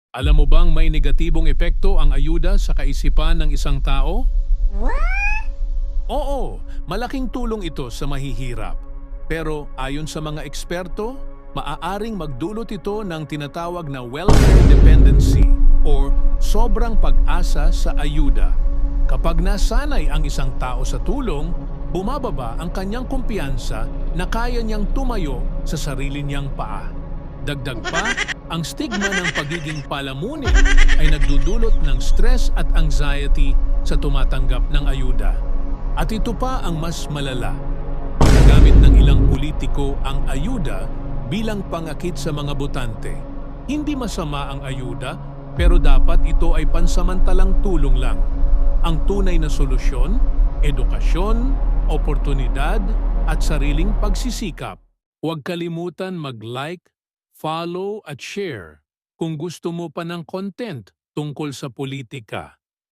Alam mo bang may negatibong epekto ang ayuda sa kaisipan ng isang tao? Oo, malaking tulong ito sa mahihirap. Pero ayon sa mga eksperto, maaaring magdulot ito ng tinatawag na welfare dependency or sobrang pag-asa sa ayuda. Kapag nasanay ang isang tao sa tulong, bumababa ang kanyang kumpiyansa na kaya niyang tumayo sa sarili niyang paa. Dagdag pa, ang stigma ng pagiging palamunin ay nagdudulot ng stress at anxiety sa tumatanggap ng ayuda. At ito pa ang mas malala. Ginagamit ng ilang politiko ang ayuda bilang pangakit sa mga botante. Hindi masama ang ayuda, pero dapat ito ay pansamantalang tulong lang. Ang tunay na solusyon, edukasyon, oportunidad, at sariling pagsisikap. Huwag kalimutan mag-like, follow at share kung gusto mo pa ng content tungkol sa politika.